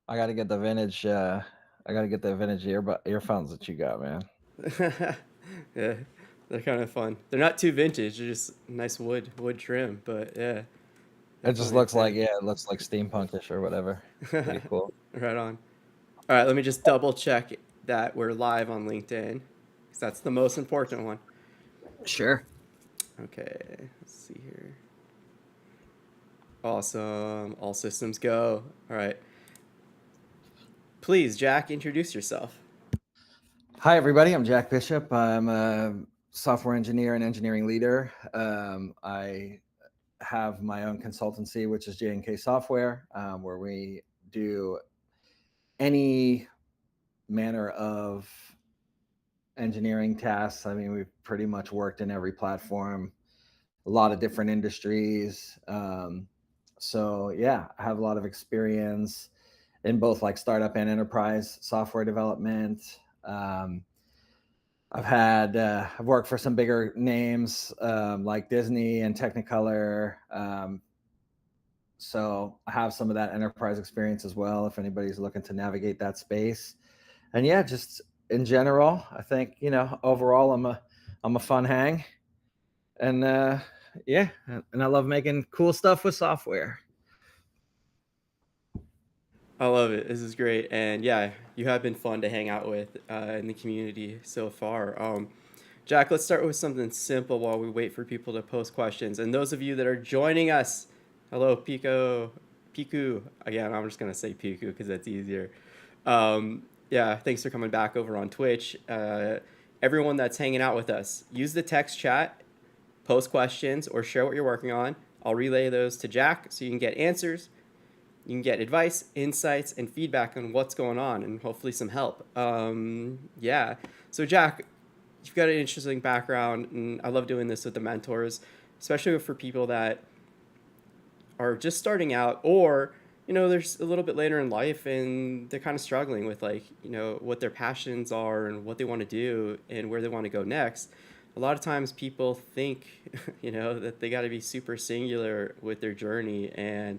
I gotta get the vintage. I gotta get the vintage earphones that you got, man. Yeah, they're kind of fun. They're not too vintage. They're just nice wood trim, but yeah, It just definitely a looks like, fan. yeah, it looks like steampunkish or whatever. Pretty cool. Right on. All right, let me just double check that we're live on LinkedIn because that's the most important one. Sure. Okay, let's see here. Awesome. All systems go. All right. Please, Jack, introduce yourself. Hi, everybody. I'm Jack Bishop. I'm a software engineer and engineering leader. I have my own consultancy, which is J&K Software, where we do any manner of engineering tasks. I mean, we've pretty much worked in every platform, a lot of different industries. So yeah, I have a lot of experience in both like startup and enterprise software development. I've worked for some bigger names like Disney and Technicolor. So I have some of that enterprise experience as well. If anybody's looking to navigate that space, and yeah, just in general, I think overall I'm a fun hang, and yeah, and I love making cool stuff with software. I love it. This is great. And yeah, you have been fun to hang out with in the community so far. Jack, let's start with something simple while we wait for people to post questions. And those of you that are joining us, hello, Piku. Again, I'm just going to say Piku because that's easier. Yeah, thanks for coming back over on Twitch. Everyone that's hanging out with us, use the text chat, post questions, or share what you're working on. I'll relay those to Jack so you can get answers. You can get advice, insights, and feedback on what's going on, and hopefully some help. Yeah. So Jack, you've got an interesting background, and I love doing this with the mentors, especially for people that are just starting out, or there's a little bit later in life, and they're kind of struggling with like what their passions are and what they want to do and where they want to go next. A lot of times people think that they got to be super singular with their journey, and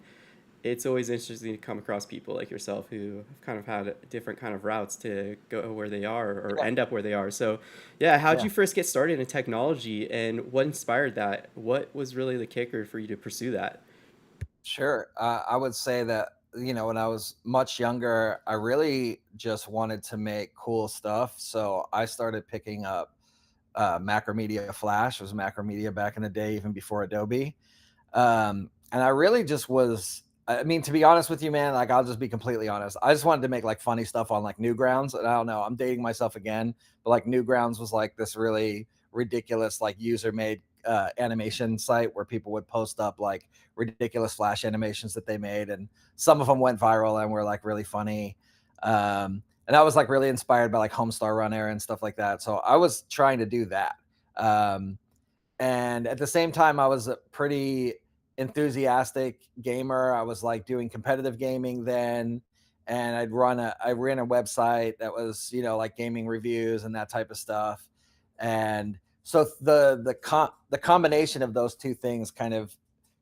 it's always interesting to come across people like yourself who have kind of had different kind of routes to go where they are or Yeah, end up where they are. So, yeah, how'd yeah, you first get started in technology and what inspired that? What was really the kicker for you to pursue that? sure. I would say that when I was much younger, I really just wanted to make cool stuff. So I started picking up Macromedia Flash. It was Macromedia back in the day, even before Adobe. And I really just was. I mean, to be honest with you, man, like I'll just be completely honest. I just wanted to make like funny stuff on like Newgrounds, and I don't know. I'm dating myself again, but like Newgrounds was like this really ridiculous like user made animation site where people would post up like ridiculous flash animations that they made, and some of them went viral and were like really funny. And I was like really inspired by like Homestar Runner and stuff like that. So I was trying to do that. Um, and at the same time, I was a pretty enthusiastic gamer. I was like doing competitive gaming then, and I ran a website that was like gaming reviews and that type of stuff. And so the combination of those two things kind of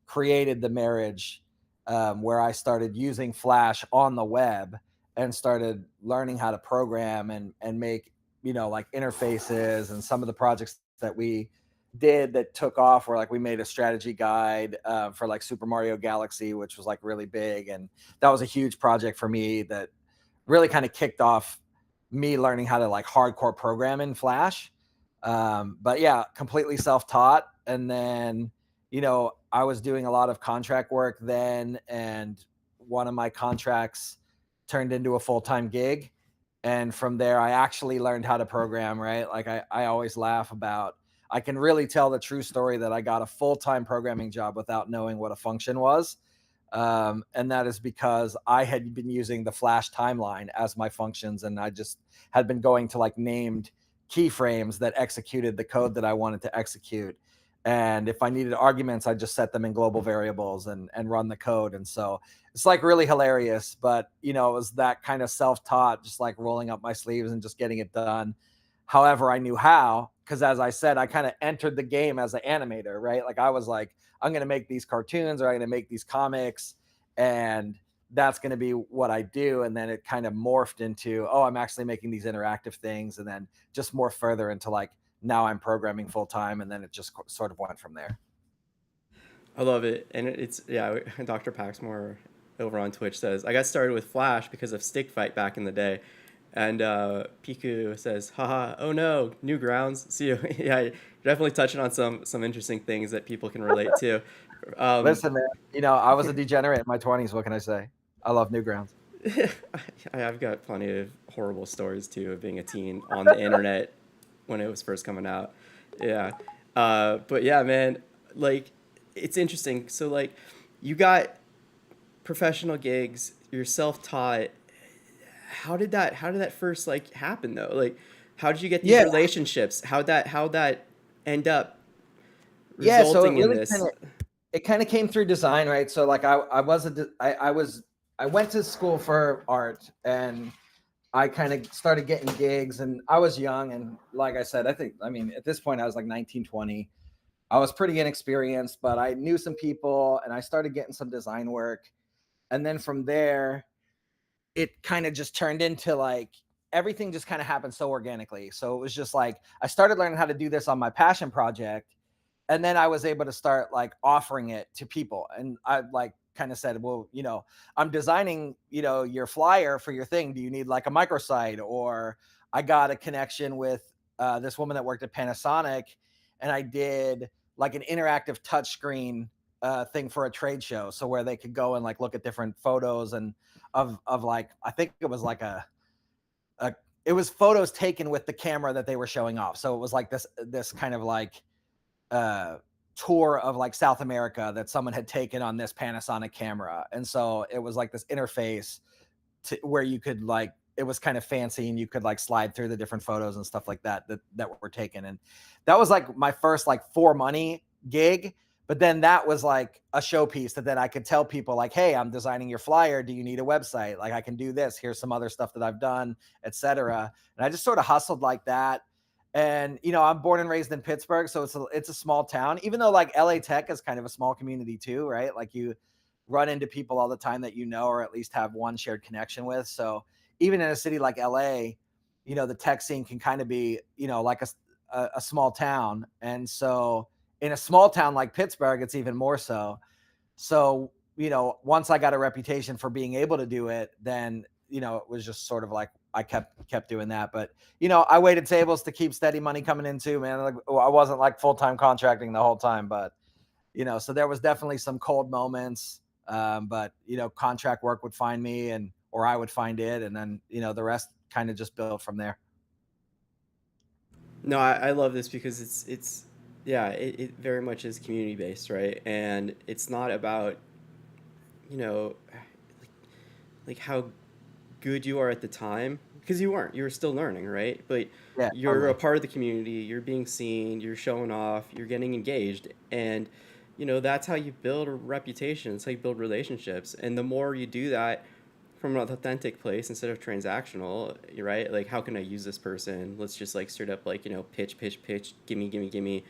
created the marriage, where I started using Flash on the web and started learning how to program and make like interfaces. And some of the projects that we did that took off where like we made a strategy guide for like Super Mario Galaxy, which was like really big, and that was a huge project for me that really kind of kicked off me learning how to like hardcore program in Flash. But yeah, completely self-taught. And then I was doing a lot of contract work then, and one of my contracts turned into a full-time gig, and from there I actually learned how to program, right? Like I always laugh about, I can really tell the true story that I got a full-time programming job without knowing what a function was. And that is because I had been using the Flash timeline as my functions, and I just had been going to like named keyframes that executed the code that I wanted to execute. And if I needed arguments, I just set them in global variables and run the code. And so it's like really hilarious, but it was that kind of self-taught, just like rolling up my sleeves and just getting it done. However, I knew how, because as I said, I kind of entered the game as an animator, right? Like I was like, I'm going to make these cartoons or I'm going to make these comics. And that's going to be what I do. And then it kind of morphed into, oh, I'm actually making these interactive things. And then just more further into like, now I'm programming full time. And then it just sort of went from there. I love it, and it's yeah. Dr. Paxmore over on Twitch says I got started with Flash because of Stick Fight back in the day, and Piku says, "Haha, oh no, Newgrounds." See you. Yeah, you're definitely touching on some interesting things that people can relate to. Um, Listen, man, I was a degenerate in my 20s. What can I say? I love Newgrounds. I've got plenty of horrible stories too of being a teen on the internet when it was first coming out. Yeah. But yeah, man, like it's interesting. So like you got professional gigs, you're self-taught. How did that first like happen though? Like how did you get these Yeah. relationships? How that end up Yeah. So resulting in this? it kind of came through design, right? So like I went to school for art, and I kind of started getting gigs, and I was young. And like I said, I mean, at this point I was like 19, 20. I was pretty inexperienced, but I knew some people and I started getting some design work. And then from there, it kind of just turned into like everything just kind of happened so organically. So it was just like I started learning how to do this on my passion project, and then I was able to start like offering it to people. And I like kind of said, well, I'm designing, your flyer for your thing. Do you need like a microsite? Or I got a connection with this woman that worked at Panasonic, and I did like an interactive touchscreen thing for a trade show. So where they could go and like look at different photos and of like, I think it was like a it was photos taken with the camera that they were showing off. So it was like this kind of like uh tour of like South America that someone had taken on this Panasonic camera. And so it was like this interface where you could like, it was kind of fancy, and you could like slide through the different photos and stuff like that were taken. And that was like my first like for money gig. But then that was like a showpiece that then I could tell people like, hey, I'm designing your flyer. Do you need a website? Like I can do this. Here's some other stuff that I've done, etc. And I just sort of hustled like that. And I'm born and raised in Pittsburgh, so it's a small town. Even though like LA Tech is kind of a small community too, right? Like you run into people all the time that or at least have one shared connection with. So even in a city like LA, the tech scene can kind of be, like a small town. And so in a small town like Pittsburgh, it's even more so. So, once I got a reputation for being able to do it, then, it was just sort of like I kept doing that. But, I waited tables to keep steady money coming in too, man. Like I wasn't like full-time contracting the whole time, but so there was definitely some cold moments. But contract work would find me, or I would find it, and then the rest kind of just built from there. No, I love this because it's yeah, it very much is community based, right? And it's not about, you know, like how good you are at the time because you weren't. You were still learning, right? But Yeah, you're a totally. part of the community, you're being seen, you're showing off, you're getting engaged, and that's how you build a reputation. It's how you build relationships. And the more you do that from an authentic place instead of transactional, you're right? Like how can I use this person? Let's just like straight up like, pitch, pitch, pitch, gimme, gimme, gimme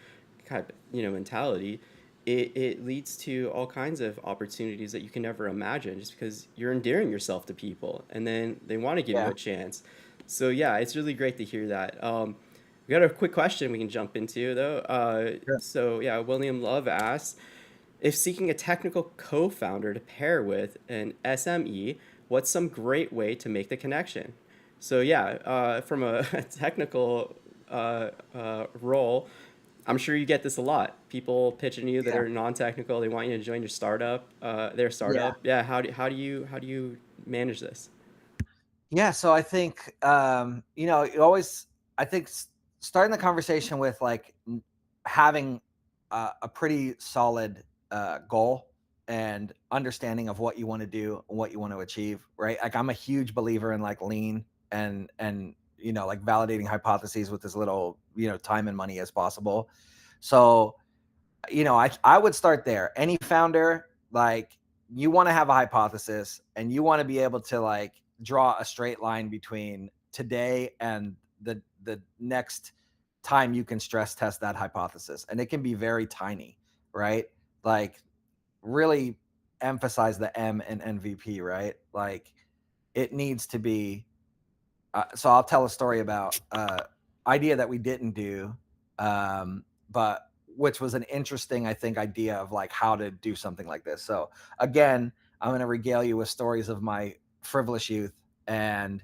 kind of, mentality. It leads to all kinds of opportunities that you can never imagine just because you're endearing yourself to people and then they want to give you Yeah. a chance. So yeah, it's really great to hear that. We got a quick question we can jump into though. Sure. So yeah, William Love asks, if seeking a technical co-founder to pair with an SME, what's some great way to make the connection? So yeah, from a technical role, I'm sure you get this a lot. People pitching you that Yeah. are non-technical. They want you to join your startup, their Yeah. startup. Yeah. How do you manage this? Yeah. So I think, you always, I think starting the conversation with like having a pretty solid goal and understanding of what you want to do and what you want to achieve, right? Like I'm a huge believer in like lean and like validating hypotheses with as little time and money as possible. So I would start there. Any founder, like you want to have a hypothesis and you want to be able to like draw a straight line between today and the next time you can stress test that hypothesis. And it can be very tiny, right? Like really emphasize the M in MVP, right? Like it needs to be. So I'll tell a story about idea that we didn't do, but which was an interesting, I think, idea of like how to do something like this. So again, I'm going to regale you with stories of my frivolous youth. And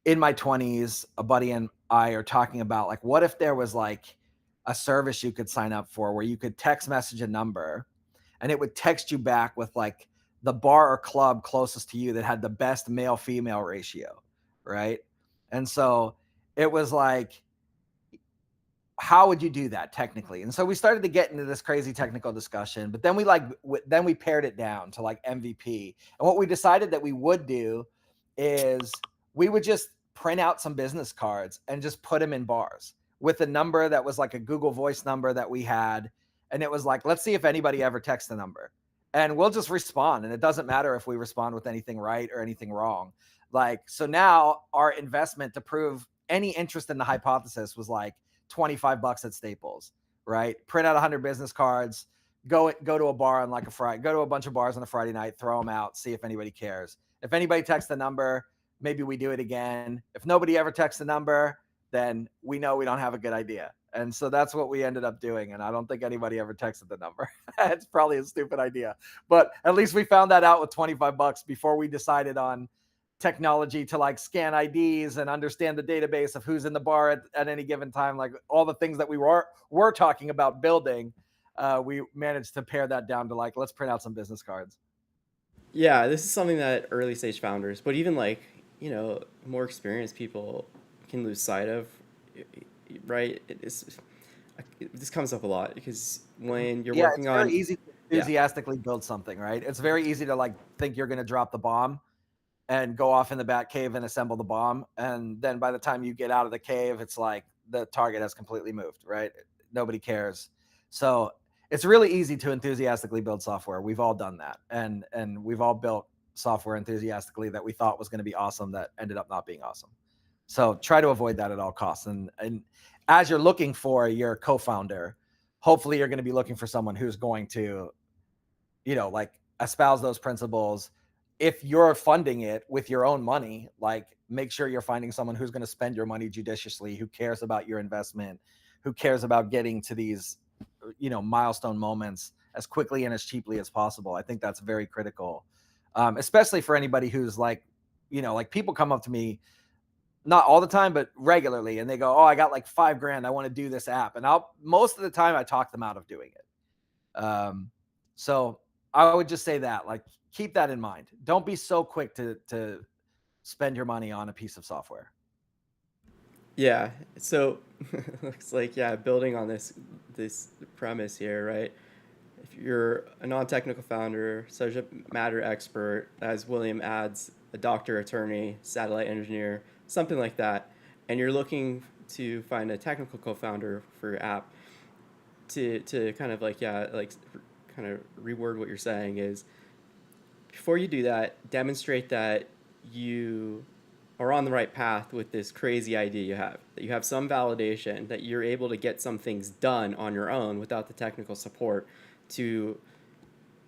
in my 20s, a buddy and I are talking about like, what if there was like a service you could sign up for where you could text message a number and it would text you back with like the bar or club closest to you that had the best male female ratio, right? And so it was like, how would you do that technically? And so we started to get into this crazy technical discussion, but then we like then we pared it down to like MVP. And what we decided that we would do is we would just print out some business cards and just put them in bars with a number that was like a Google Voice number that we had, and it was like, let's see if anybody ever texts the number. And we'll just respond, and it doesn't matter if we respond with anything right or anything wrong. Like, so now our investment to prove any interest in the hypothesis was like $25 at Staples, right? Print out 100 business cards, go to a bar on like a Friday, go to a bunch of bars on a Friday night, throw them out, see if anybody cares. If anybody texts the number, maybe we do it again. If nobody ever texts the number, then we know we don't have a good idea. And so that's what we ended up doing. And I don't think anybody ever texted the number. It's probably a stupid idea, but at least we found that out with $25 before we decided on technology to like scan IDs and understand the database of who's in the bar at any given time. Like all the things that we were talking about building, we managed to pare that down to like, let's print out some business cards. Yeah, this is something that early stage founders, but even like, more experienced people can lose sight of, right? This comes up a lot because when you're Yeah, it's working very on, easy to yeah, enthusiastically build something, right? It's very easy to like think you're going to drop the bomb and go off in the back cave and assemble the bomb. And then by the time you get out of the cave, it's like the target has completely moved, right? Nobody cares. So it's really easy to enthusiastically build software. We've all done that. And we've all built software enthusiastically that we thought was going to be awesome that ended up not being awesome. So try to avoid that at all costs. And as you're looking for your co-founder, hopefully you're going to be looking for someone who's going to, like espouse those principles. If you're funding it with your own money, like make sure you're finding someone who's going to spend your money judiciously, who cares about your investment, who cares about getting to these, milestone moments as quickly and as cheaply as possible. I think that's very critical, especially for anybody who's like, like people come up to me, not all the time, but regularly, and they go, "Oh, I got like 5 grand. I want to do this app," and most of the time I talk them out of doing it. So I would just say that, like, keep that in mind. Don't be so quick to spend your money on a piece of software. yeah. So looks like, yeah, building on this premise here, right? If you're a non-technical founder, subject matter expert, as William adds, a doctor, attorney, satellite engineer, something like that, and you're looking to find a technical co-founder for your app, to kind of like, yeah, like kind of reword what you're saying is, before you do that, demonstrate that you are on the right path with this crazy idea you have, that you have some validation, that you're able to get some things done on your own without the technical support to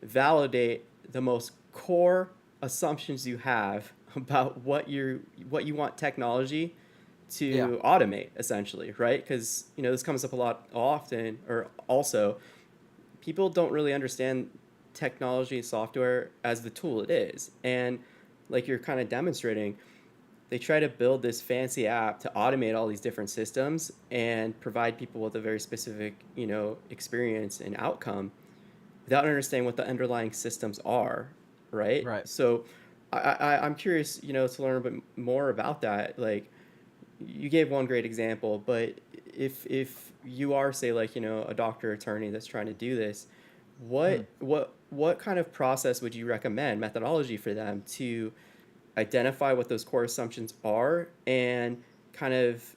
validate the most core assumptions you have about what you want technology Yeah. to automate, essentially, right? Because this comes up a lot often, or also people don't really understand technology and software as the tool it is. And like you're kind of demonstrating, they try to build this fancy app to automate all these different systems and provide people with a very specific, experience and outcome without understanding what the underlying systems are, right? Right. So I'm curious, to learn a bit more about that. Like, you gave one great example, but if you are, say, like, a doctor attorney that's trying to do this, Hmm. what kind of process would you recommend, methodology for them to identify what those core assumptions are and kind of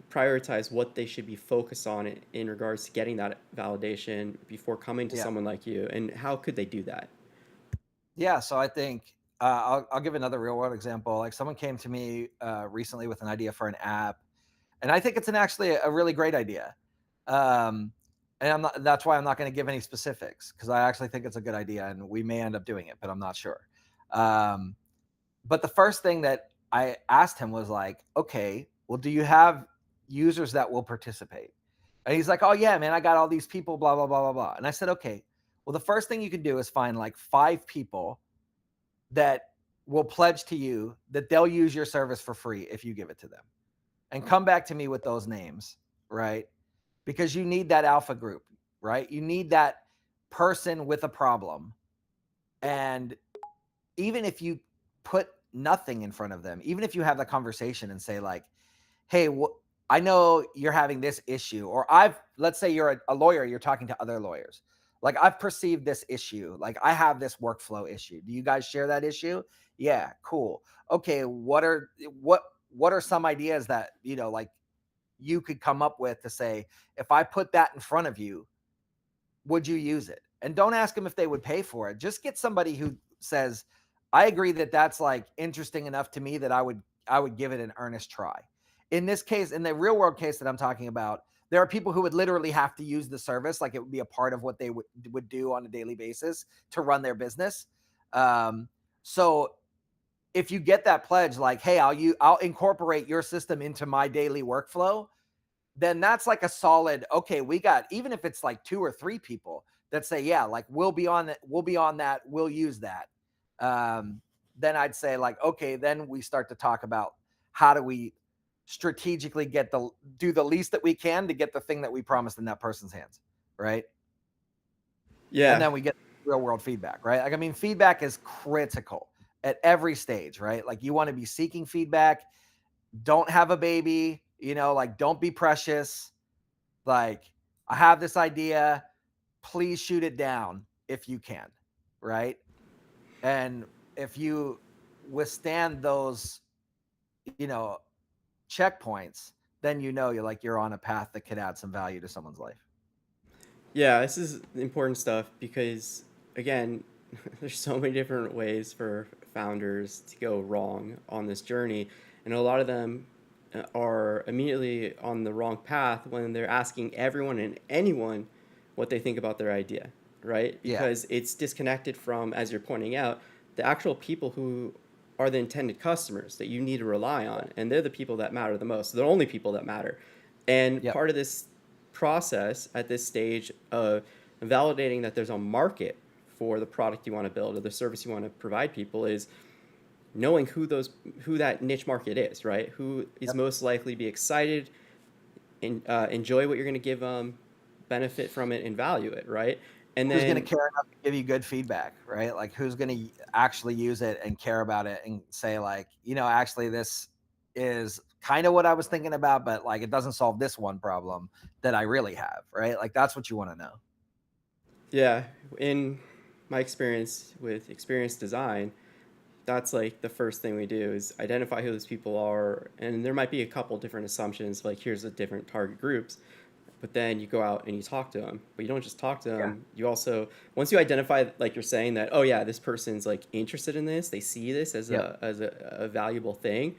prioritize what they should be focused on in regards to getting that validation before coming to Yeah. someone like you, and how could they do that? Yeah. So I think I'll give another real world example. Like someone came to me recently with an idea for an app, and I think it's actually a really great idea. Um, And that's why I'm not going to give any specifics, because I actually think it's a good idea and we may end up doing it, but I'm not sure. Um, but the first thing that I asked him was like, okay, well, do you have users that will participate? And he's like, oh yeah, man, I got all these people, blah, blah, blah, blah, blah. And I said, okay, well, the first thing you can do is find like 5 people that will pledge to you that they'll use your service for free if you give it to them, and come back to me with those names, right? Because you need that alpha group, right? You need that person with a problem. And even if you put nothing in front of them, even if you have the conversation and say like, hey, I know you're having this issue, or let's say you're a lawyer, you're talking to other lawyers. Like, I've perceived this issue. Like, I have this workflow issue. Do you guys share that issue? Yeah, cool. Okay, what are some ideas that, like, you could come up with to say, if I put that in front of you, would you use it? And don't ask them if they would pay for it. Just get somebody who says, I agree that that's like interesting enough to me that I would give it an earnest try. In this case, in the real world case that I'm talking about, there are people who would literally have to use the service, like it would be a part of what they would do on a daily basis to run their business. So if you get that pledge, like, hey, I'll incorporate your system into my daily workflow, then that's like a solid, okay, we got, even if it's like 2 or 3 people that say, yeah, like we'll be on that, we'll use that. Then I'd say like, okay, then we start to talk about how do we strategically do the least that we can to get the thing that we promised in that person's hands, right? And Yeah. then we get real world feedback, right? Like, I mean, feedback is critical at every stage, right? Like, you want to be seeking feedback. Don't have a baby, like, don't be precious. Like, I have this idea, please shoot it down if you can, right? And if you withstand those, you know, checkpoints, then you're on a path that could add some value to someone's life. Yeah, this is important stuff because, again, there's so many different ways for founders to go wrong on this journey, and a lot of them are immediately on the wrong path when they're asking everyone and anyone what they think about their idea, right? Yeah. Because it's disconnected from, as you're pointing out, the actual people who are the intended customers that you need to rely on, and they're the people that matter the most. They're the only people that matter. And Yep. part of this process at this stage of validating that there's a market for the product you want to build or the service you want to provide people is knowing who that niche market is, right? Who is Yep. most likely to be excited and enjoy what you're going to give them, benefit from it, and value it, right? And Who's going to then care enough to give you good feedback, right? Like, who's going to actually use it and care about it and say like, actually this is kind of what I was thinking about, but like it doesn't solve this one problem that I really have, right? Like, that's what you want to know. yeah, in my experience with experience design, that's like the first thing we do is identify who those people are, and there might be a couple different assumptions, like here's the different target groups, but then you go out and you talk to them. But you don't just talk to Yeah. them, you also, once you identify, like you're saying, that oh yeah, this person's like interested in this, they see this as Yep. a valuable thing,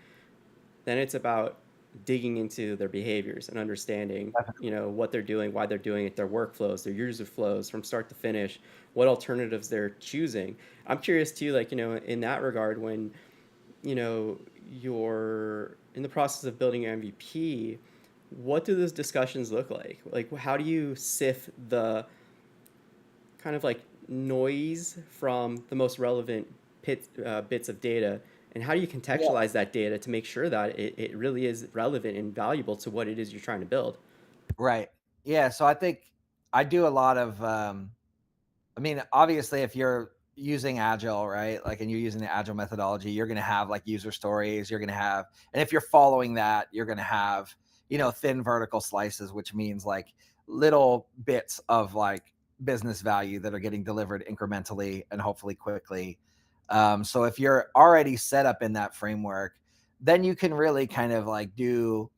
then it's about digging into their behaviors and understanding, Definitely. what they're doing, why they're doing it, their workflows, their user flows from start to finish, what alternatives they're choosing. I'm curious too, like, in that regard, when, you're in the process of building your MVP, what do those discussions look like? Like, how do you sift the kind of like noise from the most relevant bits of data, and how do you Yeah. contextualize that data to make sure that it really is relevant and valuable to what it is you're trying to build? Right. Yeah. So I think I do a lot of, I mean, obviously, if you're using Agile, right? Like, and you're using the Agile methodology, you're going to have like user stories. You're going to have, and if you're following that, you're going to have, thin vertical slices, which means like little bits of like business value that are getting delivered incrementally and hopefully quickly. So if you're already set up in that framework, then you can really kind of like do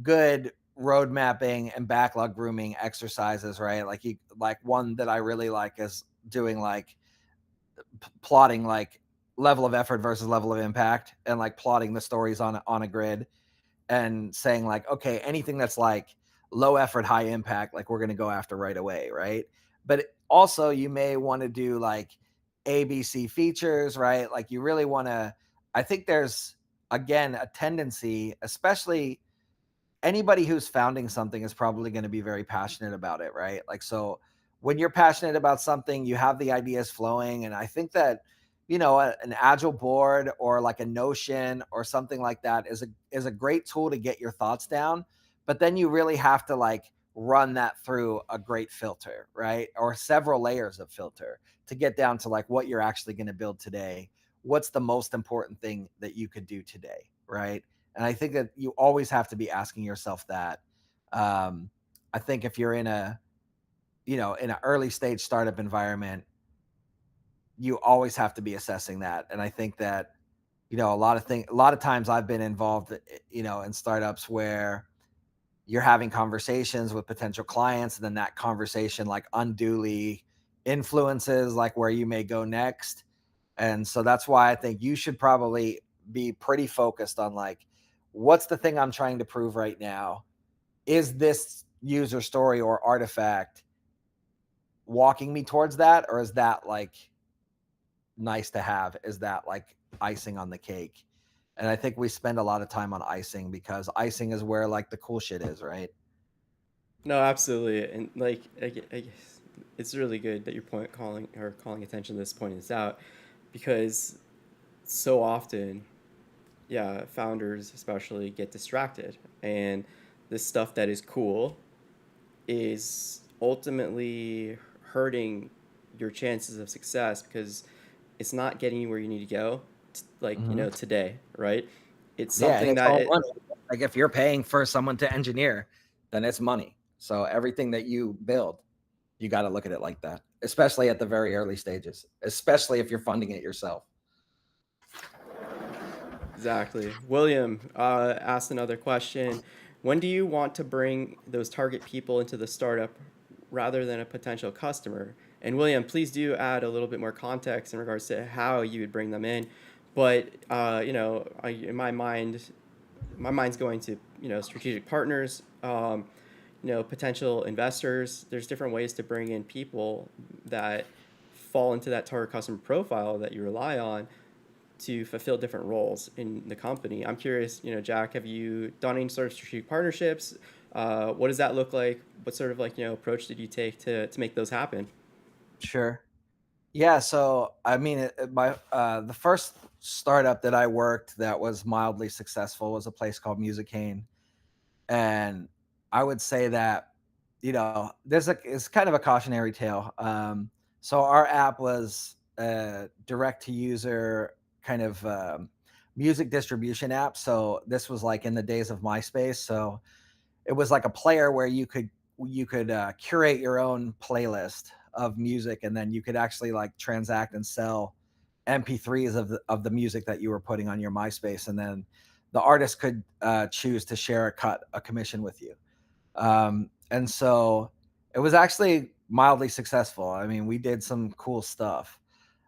good road mapping and backlog grooming exercises, right? Like one that I really like is doing like plotting like level of effort versus level of impact, and like plotting the stories on a grid and saying like, okay, anything that's like low effort, high impact, like we're going to go after right away, right? But also, you may want to do like ABC features, right? Like you really want to, I think there's, again, a tendency, especially anybody who's founding something is probably going to be very passionate about it, right? Like, so when you're passionate about something, you have the ideas flowing. And I think that, an agile board or like a Notion or something like that is a great tool to get your thoughts down. But then you really have to like run that through a great filter, right? Or several layers of filter to get down to like what you're actually going to build today. What's the most important thing that you could do today, right? And I think that you always have to be asking yourself that. Um, I think if you're in in an early stage startup environment, you always have to be assessing that. And I think that, a lot of times I've been involved, in startups where you're having conversations with potential clients, and then that conversation like unduly influences like where you may go next. And so that's why I think you should probably be pretty focused on like, what's the thing I'm trying to prove right now? Is this user story or artifact walking me towards that? Or is that like nice to have? Is that like icing on the cake? And I think we spend a lot of time on icing because icing is where like the cool shit is, right? No, absolutely, and like I guess it's really good that you're calling attention to this, pointing this out, because so often, yeah, founders especially get distracted, and this stuff that is cool is ultimately hurting your chances of success because it's not getting you where you need to go, like, Hmm. today, right? It's Yeah, and something it's that all it money. Like if you're paying for someone to engineer, then it's money. So everything that you build, you got to look at it like that, especially at the very early stages, especially if you're funding it yourself. exactly. William asked another question. When do you want to bring those target people into the startup rather than a potential customer? And William, please do add a little bit more context in regards to how you would bring them in. But in my mind's going to strategic partners, potential investors. There's different ways to bring in people that fall into that target customer profile that you rely on to fulfill different roles in the company. I'm curious, Jack, have you done any sort of strategic partnerships? What does that look like? What sort of approach did you take to make those happen? Sure. Yeah, so I mean, my the first startup that I worked that was mildly successful was a place called Musicane, and I would say that it's kind of a cautionary tale. So our app was a direct to user kind of music distribution app. So this was like in the days of MySpace. So it was like a player where you could curate your own playlist of music, and then you could actually like transact and sell MP3s of the music that you were putting on your MySpace, and then the artist could choose to share a commission with you. And so it was actually mildly successful. I mean, we did some cool stuff,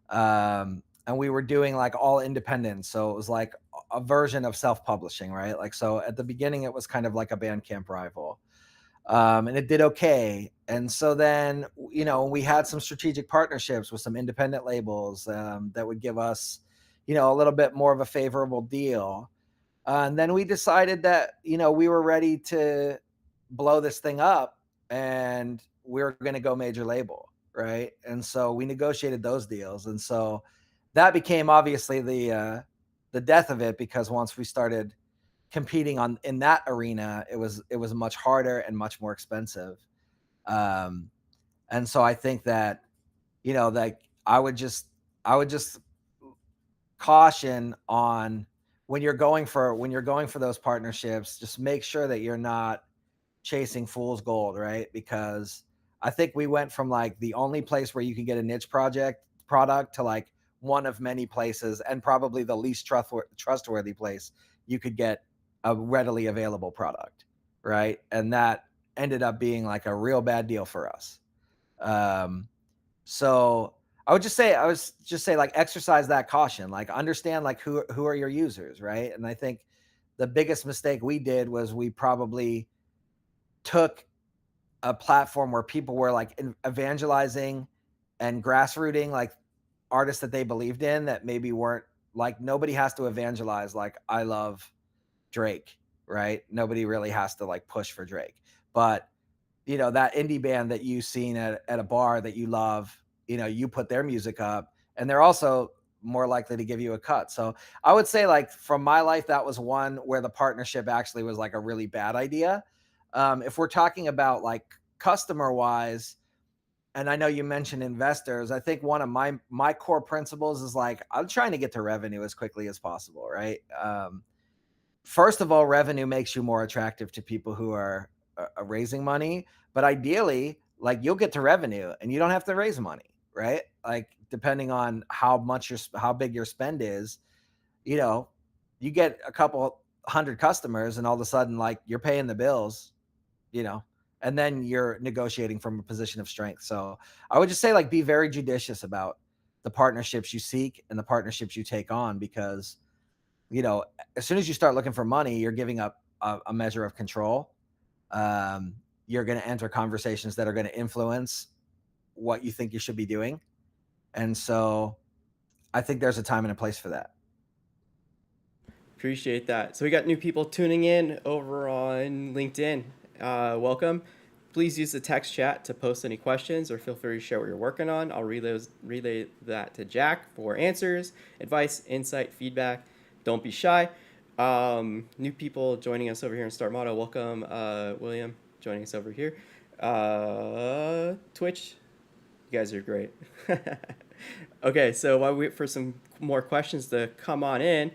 and we were doing like all independent, so it was like a version of self-publishing, right? Like, so at the beginning it was kind of like a Bandcamp rival, and it did okay. And so then, we had some strategic partnerships with some independent labels that would give us, a little bit more of a favorable deal. And then we decided that, we were ready to blow this thing up, and we were going to go major label. Right. And so we negotiated those deals. And so that became obviously the death of it, because once we started competing on in that arena, it was much harder and much more expensive. Um, and so I think that, like I would just caution on when you're going for those partnerships, just make sure that you're not chasing fool's gold, right? Because I think we went from like the only place where you can get a niche product to like one of many places, and probably the least trustworthy place you could get a readily available product, right? And that ended up being like a real bad deal for us. Um, so I would just say like exercise that caution, like understand like who are your users, right? And I think the biggest mistake we did was we probably took a platform where people were like evangelizing and grassrooting like artists that they believed in that maybe weren't like nobody has to evangelize like I love Drake, right? Nobody really has to like push for Drake. But that indie band that you've seen at a bar that you love, you put their music up and they're also more likely to give you a cut. So I would say like from my life, that was one where the partnership actually was like a really bad idea. If we're talking about like customer wise, and I know you mentioned investors, I think one of my core principles is like I'm trying to get to revenue as quickly as possible, right? First of all, revenue makes you more attractive to people who are raising money, but ideally, like you'll get to revenue and you don't have to raise money, right? Like depending on how big your spend is, you know, you get a couple hundred customers and all of a sudden like you're paying the bills, you know, and then you're negotiating from a position of strength. So I would just say like be very judicious about the partnerships you seek and the partnerships you take on because you know, as soon as you start looking for money, you're giving up a measure of control. You're going to enter conversations that are going to influence what you think you should be doing. And so I think there's a time and a place for that. Appreciate that. So we got new people tuning in over on LinkedIn. Welcome. Please use the text chat to post any questions or feel free to share what you're working on. I'll relay that to Jack for answers, advice, insight, feedback. Don't be shy. New people joining us over here in Start Motto. Welcome, William, joining us over here. Twitch, you guys are great. Okay, so while we wait for some more questions to come on in,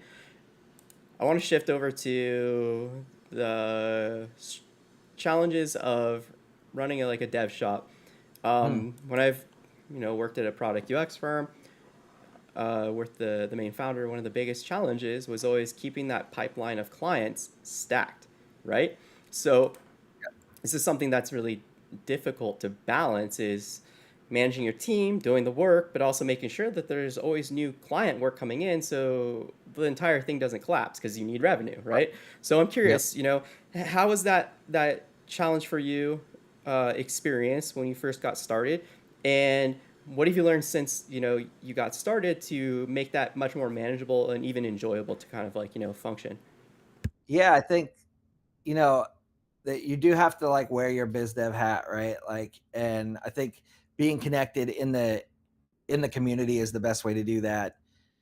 I want to shift over to the challenges of running like a dev shop. Hmm. When I've worked at a product UX firm, with the main founder, one of the biggest challenges was always keeping that pipeline of clients stacked, right? So this is something that's really difficult to balance is managing your team, doing the work, but also making sure that there's always new client work coming in so the entire thing doesn't collapse because you need revenue, right? So I'm Yep. curious, how was that challenge for you experience when you first got started? And what have you learned since, you got started to make that much more manageable and even enjoyable to kind of like, function? Yeah, I think, you know, that you do have to like wear your biz dev hat, right? Like, and I think being connected in the community is the best way to do that.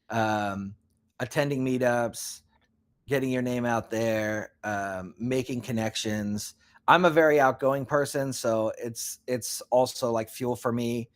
Um, Attending meetups, getting your name out there, making connections. I'm a very outgoing person, so it's also like fuel for me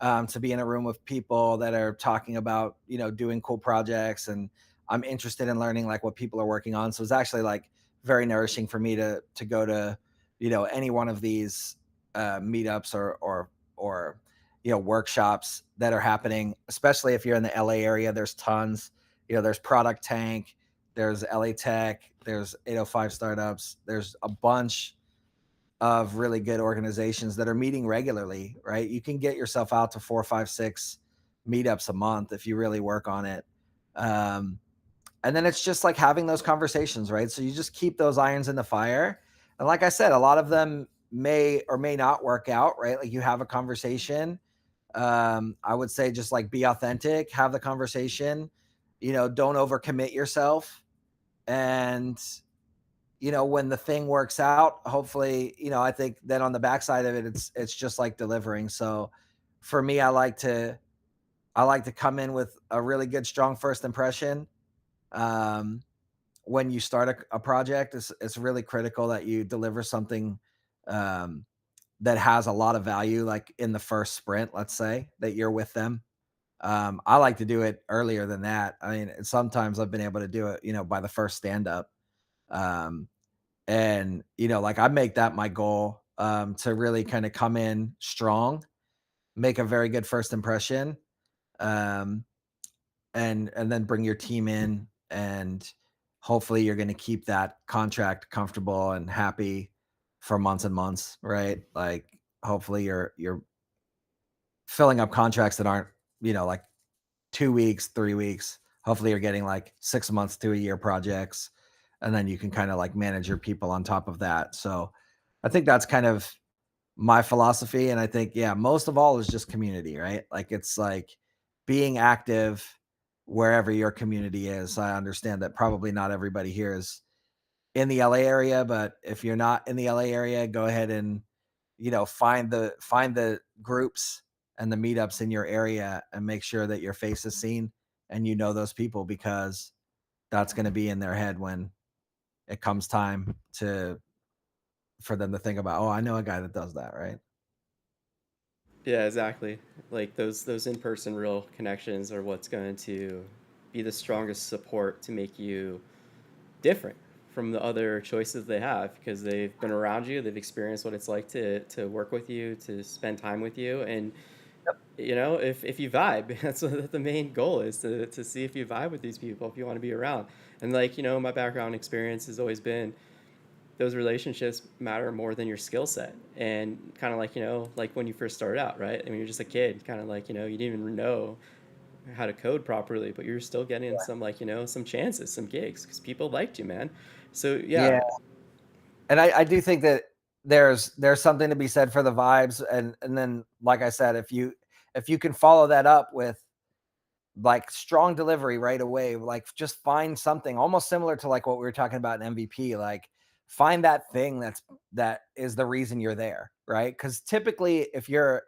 to be in a room with people that are talking about doing cool projects, and I'm interested in learning like what people are working on. So it's actually like very nourishing for me to go to any one of these meetups or workshops that are happening, especially if you're in the LA area. There's tons. There's Product Tank, there's LA Tech, there's 805 Startups, there's a bunch of really good organizations that are meeting regularly, right? You can get yourself out to 4, 5, 6 meetups a month if you really work on it. Um, and then it's just like having those conversations, right? So you just keep those irons in the fire. And like I said, a lot of them may or may not work out, right? Like you have a conversation. I would say just like be authentic, have the conversation, don't overcommit yourself. And when the thing works out, hopefully, I think then on the backside of it, it's just like delivering. So for me, I like to come in with a really good, strong first impression. Um, when you start a project, it's really critical that you deliver something um, that has a lot of value, like in the first sprint, let's say that you're with them. I like to do it earlier than that. I mean, sometimes I've been able to do it, by the first stand up. Um, and like I make that my goal to really kind of come in strong, make a very good first impression, um, and then bring your team in, and hopefully you're going to keep that contract comfortable and happy for months and months, right? Like hopefully you're filling up contracts that aren't like 2 weeks, 3 weeks. Hopefully you're getting like 6 months to a year projects, and then you can kind of like manage your people on top of that. So I think that's kind of my philosophy. And I think, yeah, most of all is just community, right? Like it's like being active wherever your community is. I understand that probably not everybody here is in the LA area, but if you're not in the LA area, go ahead and, find the groups and the meetups in your area and make sure that your face is seen and you know those people, because that's going to be in their head when it comes time to for them to think about, oh, I know a guy that does that, right? Yeah, exactly. Like those in-person real connections are what's going to be the strongest support to make you different from the other choices they have, because they've been around you, they've experienced what it's like to work with you, to spend time with you, and if you vibe, that's what the main goal is, to see if you vibe with these people, if you want to be around. And like, my background experience has always been those relationships matter more than your skill set. And kind of like, like when you first started out, right? I mean, you're just a kid, kind of like, you didn't even know how to code properly, but you're still getting some like, some chances, some gigs because people liked you, man. So Yeah. yeah. And I do think that there's something to be said for the vibes. And then, like I said, if you can follow that up with like strong delivery right away, like just find something almost similar to like what we were talking about in MVP, like find that thing that is the reason you're there, right? Because typically if you're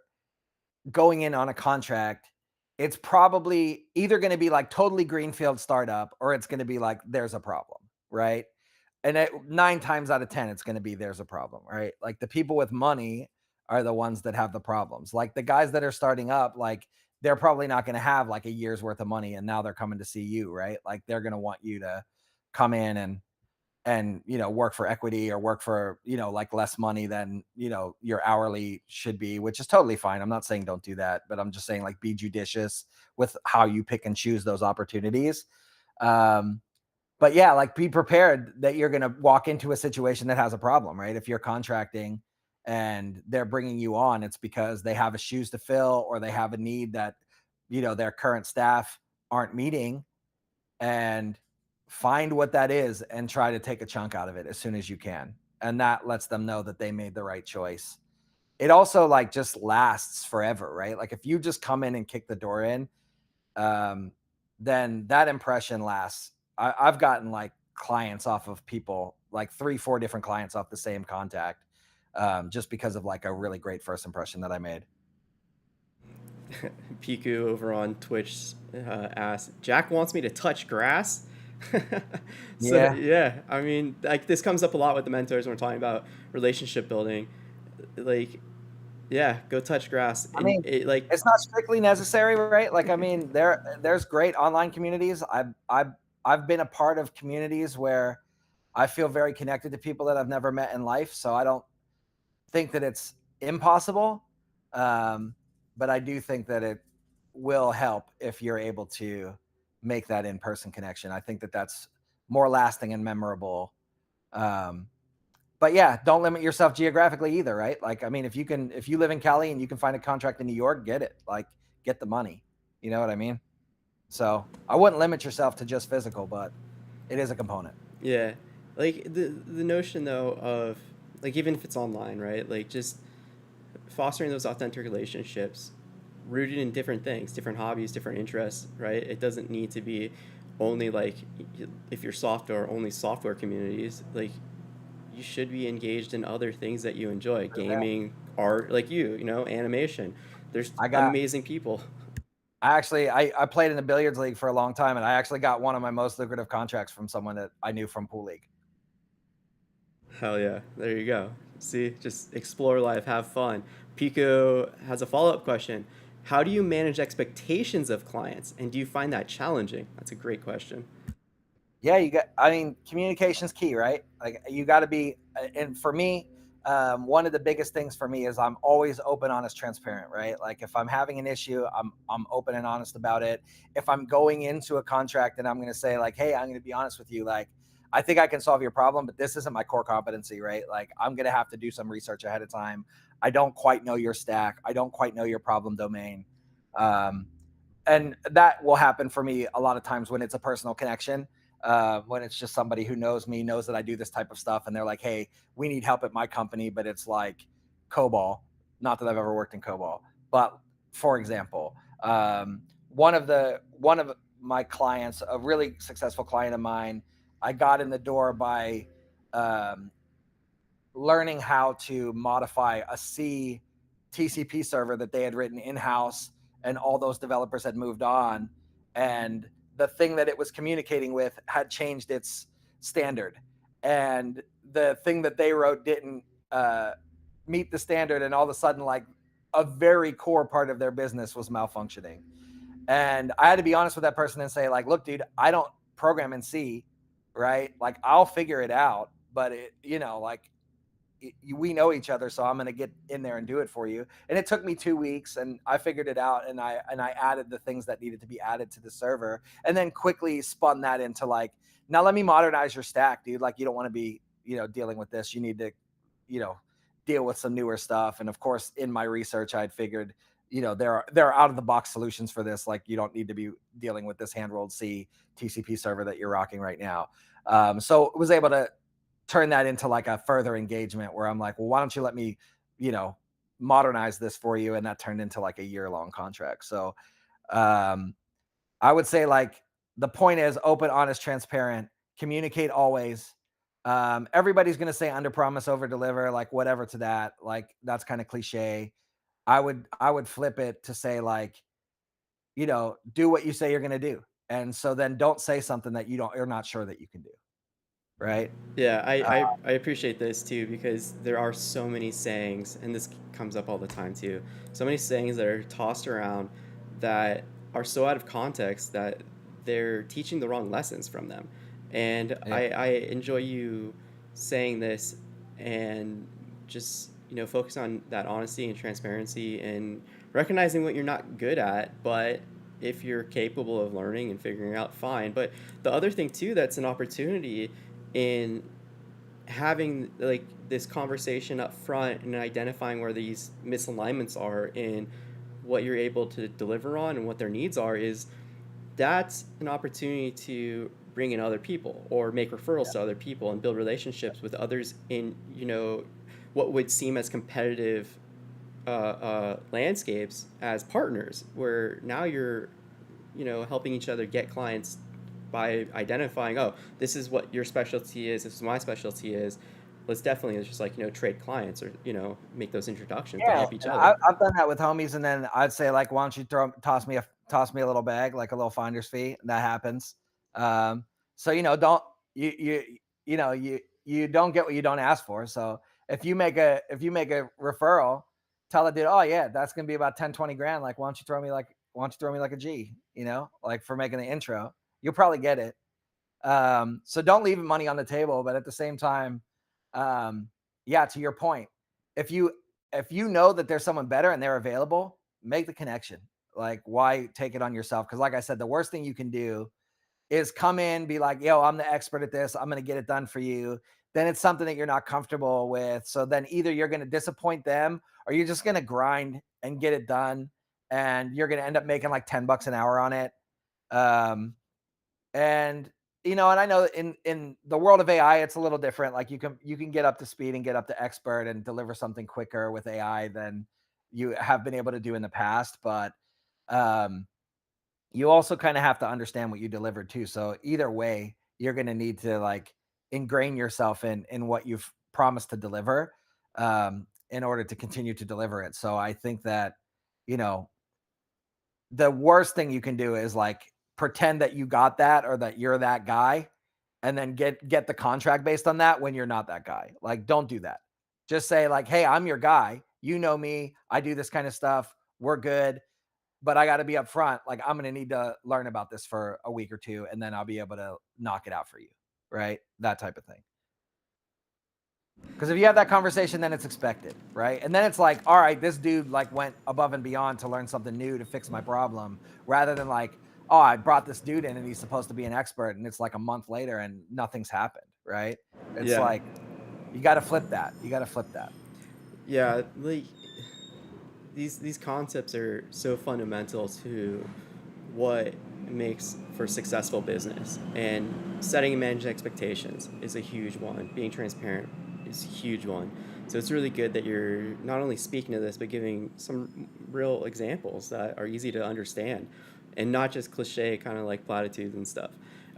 going in on a contract, it's probably either going to be like totally greenfield startup, or it's going to be like there's a problem, right? And 9 times out of 10, it's going to be there's a problem, right? Like the people with money are the ones that have the problems. Like the guys that are starting up, like they're probably not going to have like a year's worth of money, and now they're coming to see you, right? Like they're going to want you to come in and work for equity, or work for like less money than your hourly should be, which is totally fine. I'm not saying don't do that, but I'm just saying like be judicious with how you pick and choose those opportunities. um but yeah, like be prepared that you're going to walk into a situation that has a problem, right? If you're contracting and they're bringing you on, it's because they have a shoes to fill, or they have a need that their current staff aren't meeting. And find what that is and try to take a chunk out of it as soon as you can. And that lets them know that they made the right choice. It also like just lasts forever, right? Like if you just come in and kick the door in, um, then that impression lasts. I've gotten like clients off of people, like 3, 4 different clients off the same contact, just because of like a really great first impression that I made. Piku over on Twitch asked, Jack wants me to touch grass. So Yeah. yeah, I mean, like this comes up a lot with the mentors when we're talking about relationship building. Like, yeah, go touch grass, I and mean, it like, it's not strictly necessary, right? Like, I mean, there's great online communities. I've been a part of communities where I feel very connected to people that I've never met in life. So I don't think that it's impossible. Um, but I do think that it will help if you're able to make that in-person connection. I think that that's more lasting and memorable. Um, but yeah, don't limit yourself geographically either, right? Like, I mean, if you live in Cali and you can find a contract in New York, get it. Like, get the money. You know what I mean? So I wouldn't limit yourself to just physical, but it is a component. yeah, like the notion though of like, even if it's online, right? Like just fostering those authentic relationships rooted in different things, different hobbies, different interests, right? It doesn't need to be only like, if you're software, only software communities. Like you should be engaged in other things that you enjoy, gaming, art, like animation. There's I got amazing people. I actually I played in the billiards league for a long time, and I actually got one of my most lucrative contracts from someone that I knew from pool league. Hell yeah. There you go. See, just explore life, have fun. Pico has a follow up question. How do you manage expectations of clients, and do you find that challenging? That's a great question. Yeah, I mean, communication's key, right? Like you got to be, and for me, one of the biggest things for me is I'm always open, honest, transparent, right? Like if I'm having an issue, I'm open and honest about it. If I'm going into a contract and I'm going to say like, hey, I'm going to be honest with you, like I think I can solve your problem, but this isn't my core competency, right? Like I'm going to have to do some research ahead of time. I don't quite know your stack. I don't quite know your problem domain. Um, and that will happen for me a lot of times when it's a personal connection. when it's just somebody who knows me, knows that I do this type of stuff, and they're like, "Hey, we need help at my company," but it's like COBOL. Not that I've ever worked in COBOL, but for example, one of my clients, a really successful client of mine, I got in the door by um, learning how to modify a C TCP server that they had written in house, and all those developers had moved on. And the thing that it was communicating with had changed its standard. And the thing that they wrote didn't meet the standard. And all of a sudden, like a very core part of their business was malfunctioning. And I had to be honest with that person and say, like, look, dude, I don't program in C, right? Like, I'll figure it out, but like, we know each other, so I'm going to get in there and do it for you. And it took me 2 weeks, and I figured it out, and I added the things that needed to be added to the server, and then quickly spun that into like, now let me modernize your stack, dude. Like, you don't want to be dealing with this. You need to you know deal with some newer stuff. And of course, in my research, I'd figured there are out of the box solutions for this. Like, you don't need to be dealing with this hand rolled C TCP server that you're rocking right now. So I was able to turn that into like a further engagement where I'm like, well, why don't you let me, you know, modernize this for you? And that turned into like a year-long contract. So um, I would say, like, the point is open, honest, transparent, communicate always. Everybody's going to say under promise, over deliver, like whatever to that. Like, that's kind of cliche. I would flip it to say, like, do what you say you're going to do. And so then don't say something that you're not sure that you can do. Right. Yeah, Uh, I appreciate this too because there are so many sayings, and this comes up all the time too. So many sayings that are tossed around that are so out of context that they're teaching the wrong lessons from them. And yeah. I enjoy you saying this and just, focus on that honesty and transparency and recognizing what you're not good at, but if you're capable of learning and figuring out, fine. But the other thing too that's an opportunity in having like this conversation up front and identifying where these misalignments are in what you're able to deliver on and what their needs are is that's an opportunity to bring in other people or make referrals to other people and build relationships with others in what would seem as competitive landscapes as partners where now you're helping each other get clients by identifying, oh, this is what your specialty is, this is my specialty is. Let's definitely just like, trade clients or, make those introductions to Yeah, help each and other. I've done that with homies, and then I'd say, like, "Why don't you toss me a little bag, like a little finder's fee?" And that happens. Um, so don't you don't get what you don't ask for. So if you make a referral, tell the dude, "Oh yeah, that's gonna be about 10-20 grand. Like, why don't you throw me like a G? Like, for making the intro, you'll probably get it." So don't leave money on the table, but at the same time, um, yeah, to your point, if you know that there's someone better and they're available, make the connection. Like, why take it on yourself? Because, like I said, the worst thing you can do is come in, be like, "Yo, I'm the expert at this. I'm gonna get it done for you." Then it's something that you're not comfortable with. So then either you're gonna disappoint them, or you're just gonna grind and get it done, and you're gonna end up making like $10 an hour on it. Um, and and I know in the world of AI, it's a little different. Like, you can get up to speed and get up to expert and deliver something quicker with AI than you have been able to do in the past. But um, you also kind of have to understand what you delivered too. So either way, you're going to need to, like, ingrain yourself in what you've promised to deliver, in order to continue to deliver it. So I think that you know the worst thing you can do is, like, pretend that you got that or that you're that guy, and then get the contract based on that when you're not that guy. Like, don't do that. Just say, like, "Hey, I'm your guy. You know me. I do this kind of stuff. We're good, but I got to be upfront. Like, I'm going to need to learn about this for a week or two, and then I'll be able to knock it out for you." Right? That type of thing. Because if you have that conversation, then it's expected, right? And then it's like, all right, this dude, like, went above and beyond to learn something new to fix my problem, rather than like, oh, I brought this dude in and he's supposed to be an expert, and it's like a month later and nothing's happened, right? It's Yeah. like, you got to flip that. You got to flip that. Yeah, like these concepts are so fundamental to what makes for successful business. And setting and managing expectations is a huge one. Being transparent is a huge one. So it's really good that you're not only speaking to this, but giving some real examples that are easy to understand and not just cliche kind of like platitudes and stuff.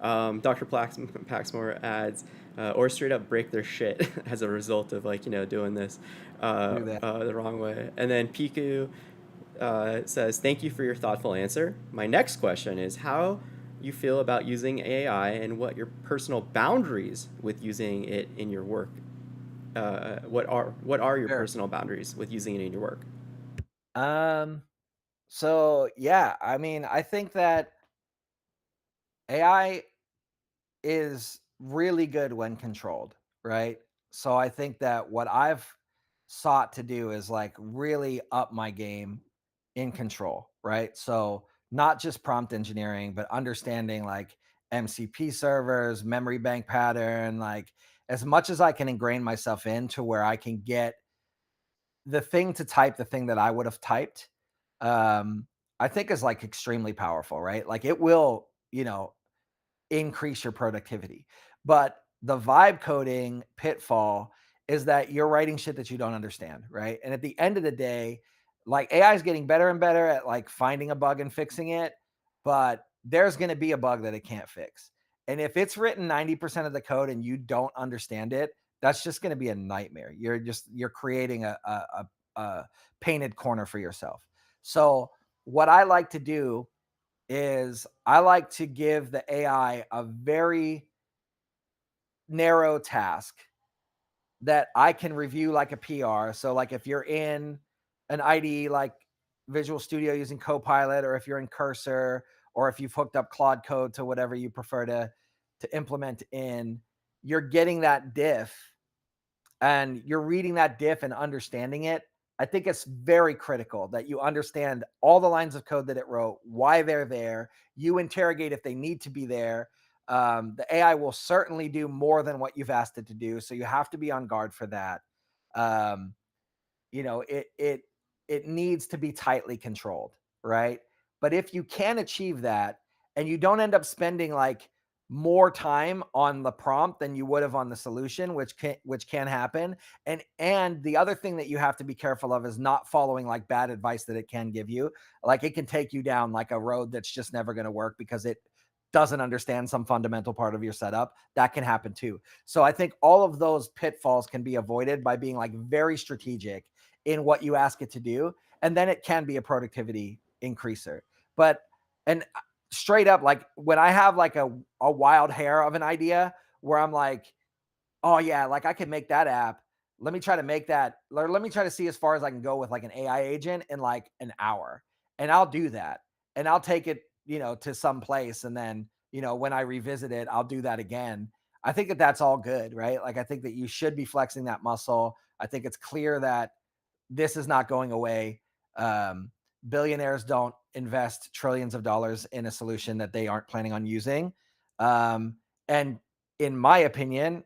Dr. Paxmore adds, or straight up break their shit as a result of like, doing this Do that. the wrong way. And then Piku says, thank you for your thoughtful answer. My next question is how you feel about using AI and what your personal boundaries with using it in your work. What are your Sure. personal boundaries with using it in your work? Um, so yeah, I mean, I think that AI is really good when controlled, right? So I think that what I've sought to do is like really up my game in control, right? So not just prompt engineering, but understanding like MCP servers, memory bank pattern, like as much as I can ingrain myself into where I can get the thing to type the thing that I would have typed, um, I think is like extremely powerful, right? Like it will, increase your productivity. But the vibe coding pitfall is that you're writing shit that you don't understand, right? And at the end of the day, like AI is getting better and better at like finding a bug and fixing it, but there's going to be a bug that it can't fix. And if it's written 90% of the code and you don't understand it, that's just going to be a nightmare. You're creating a painted corner for yourself. So what I like to do is I like to give the AI a very narrow task that I can review like a PR. So, like if you're in an IDE like Visual Studio using Copilot, or if you're in Cursor, or if you've hooked up Claude Code to whatever you prefer to implement in, you're getting that diff and you're reading that diff and understanding it. I think it's very critical that you understand all the lines of code that it wrote, why they're there. You interrogate if they need to be there. The AI will certainly do more than what you've asked it to do, so you have to be on guard for that. Um, it needs to be tightly controlled, right? But if you can achieve that and you don't end up spending like more time on the prompt than you would have on the solution, which can happen. And the other thing that you have to be careful of is not following like bad advice that it can give you. Like it can take you down like a road that's just never going to work because it doesn't understand some fundamental part of your setup. That can happen too. So I think all of those pitfalls can be avoided by being like very strategic in what you ask it to do, and then it can be a productivity increaser. But and straight up, like when I have like a wild hair of an idea where I'm like, oh yeah, like I can make that app. Let me try to make that. Let me try to see as far as I can go with like an AI agent in like an hour, and I'll do that, and I'll take it, to some place, and then when I revisit it, I'll do that again. I think that that's all good, right? Like I think that you should be flexing that muscle. I think it's clear that this is not going away. Um, Billionaires don't invest trillions of dollars in a solution that they aren't planning on using. And in my opinion,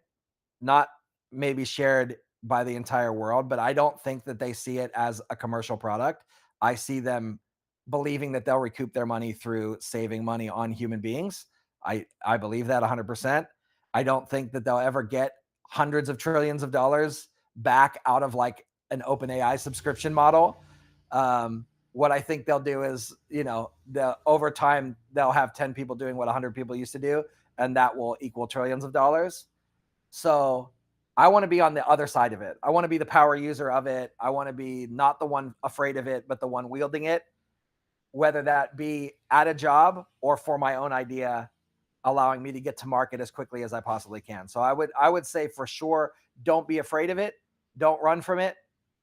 not maybe shared by the entire world, but I don't think that they see it as a commercial product. I see them believing that they'll recoup their money through saving money on human beings. I believe that 100%. I don't think that they'll ever get hundreds of trillions of dollars back out of like an open AI subscription model. What I think they'll do is, over time they'll have 10 people doing what 100 people used to do, and that will equal trillions of dollars. So I want to be on the other side of it. I want to be the power user of it. I want to be not the one afraid of it, but the one wielding it, whether that be at a job or for my own idea, allowing me to get to market as quickly as I possibly can. So I would say for sure, don't be afraid of it. Don't run from it.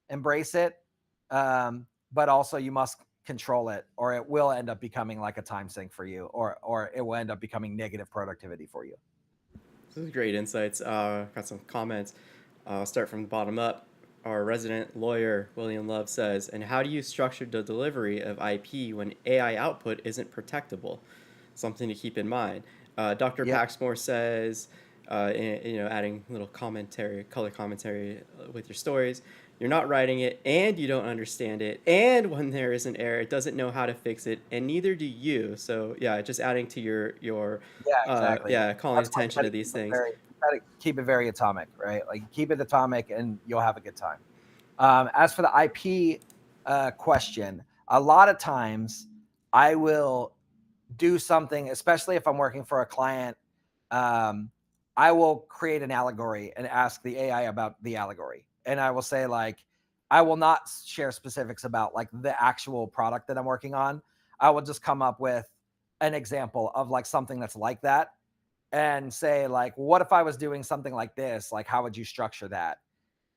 Embrace it. But also you must control it, or it will end up becoming like a time sink for you, or it will end up becoming negative productivity for you. This is great insights. Got some comments. I'll start from the bottom up. Our resident lawyer, William Love, says, and how do you structure the delivery of IP when AI output isn't protectable? Something to keep in mind. Dr. Yep. Paxmore says, and, adding little commentary, color commentary with your stories. You're not writing it, and you don't understand it, and when there is an error, it doesn't know how to fix it, and neither do you. So yeah, just adding to your Yeah, exactly. yeah, calling That's why you attention gotta to these keep it things. very you gotta keep it very atomic, right? Like, keep it atomic and you'll have a good time. As for the IP question, a lot of times I will do something, especially if I'm working for a client. Um, I will create an allegory and ask the AI about the allegory. And I will say, like, I will not share specifics about like the actual product that I'm working on. I will just come up with an example of like something that's like that and say, like, what if I was doing something like this? Like, how would you structure that?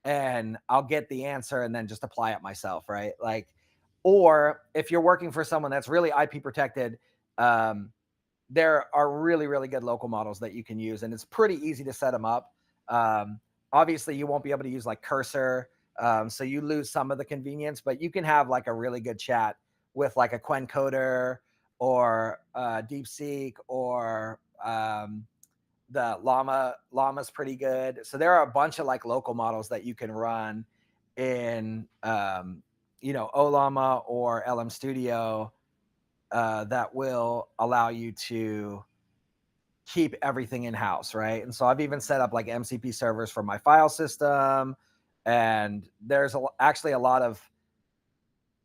And I'll get the answer and then just apply it myself, right? Like, or if you're working for someone that's really IP protected, um, there are really, really good local models that you can use, and it's pretty easy to set them up. Um, Obviously, you won't be able to use like Cursor, so you lose some of the convenience, but you can have like a really good chat with like a Quencoder or DeepSeek or the Llama's pretty good. So there are a bunch of like local models that you can run in Olama or LM Studio that will allow you to keep everything in house, right? And so I've even set up like MCP servers for my file system, and there's actually a lot of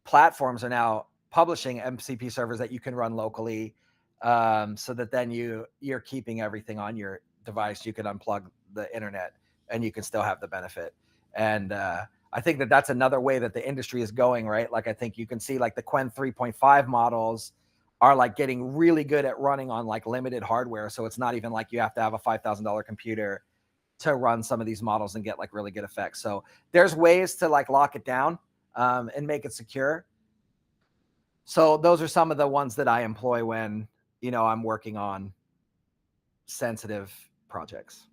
platforms are now publishing MCP servers that you can run locally, so that then you're keeping everything on your device. You can unplug the internet and you can still have the benefit. And I think that that's another way that the industry is going, right? Like, I think you can see like the Qwen 3.5 models are like getting really good at running on like limited hardware. So it's not even like you have to have a $5,000 computer to run some of these models and get like really good effects. So there's ways to like lock it down and make it secure. So those are some of the ones that I employ when, I'm working on sensitive projects.